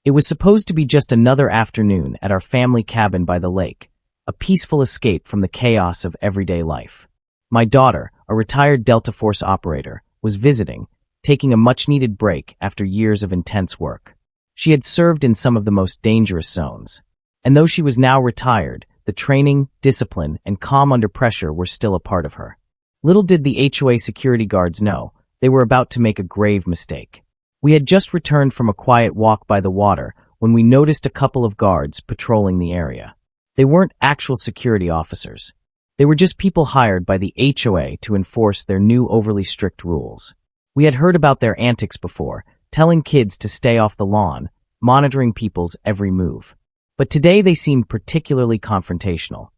It was supposed to be just another afternoon at our family cabin by the lake, a peaceful escape from the chaos of everyday life. My daughter, a retired Delta Force operator, was visiting, taking a much-needed break after years of intense work. She had served in some of the most dangerous zones. And though she was now retired, the training, discipline, and calm under pressure were still a part of her. Little did the HOA security guards know, they were about to make a grave mistake. We had just returned from a quiet walk by the water when we noticed a couple of guards patrolling the area. They weren't actual security officers. They were just people hired by the HOA to enforce their new overly strict rules. We had heard about their antics before, telling kids to stay off the lawn, monitoring people's every move. But today they seemed particularly confrontational.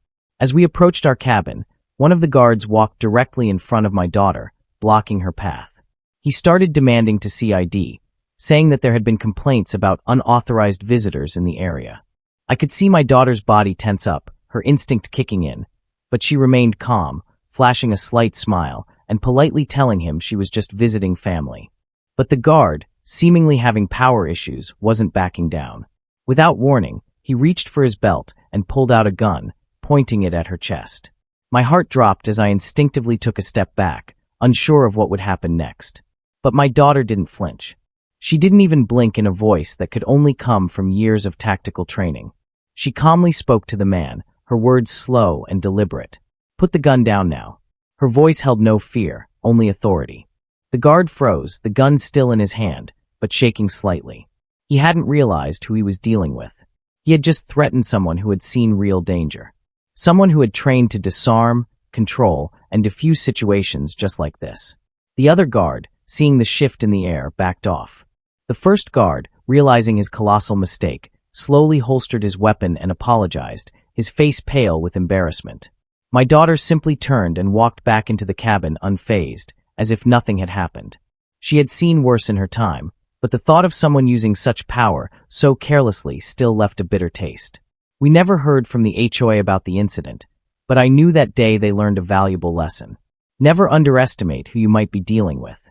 As we approached our cabin, one of the guards walked directly in front of my daughter, blocking her path. He started demanding to see ID, saying that there had been complaints about unauthorized visitors in the area. I could see my daughter's body tense up, her instinct kicking in, but she remained calm, flashing a slight smile and politely telling him she was just visiting family. But the guard, seemingly having power issues, wasn't backing down. Without warning, he reached for his belt and pulled out a gun, pointing it at her chest. My heart dropped as I instinctively took a step back, unsure of what would happen next. But my daughter didn't flinch. She didn't even blink in a voice that could only come from years of tactical training. She calmly spoke to the man, her words slow and deliberate. "Put the gun down now." Her voice held no fear, only authority. The guard froze, the gun still in his hand, but shaking slightly. He hadn't realized who he was dealing with. He had just threatened someone who had seen real danger. Someone who had trained to disarm, control, and defuse situations just like this. The other guard, seeing the shift in the air, backed off. The first guard, realizing his colossal mistake, slowly holstered his weapon and apologized, his face pale with embarrassment. My daughter simply turned and walked back into the cabin unfazed, as if nothing had happened. She had seen worse in her time, but the thought of someone using such power so carelessly still left a bitter taste. We never heard from the HOA about the incident, but I knew that day they learned a valuable lesson. Never underestimate who you might be dealing with.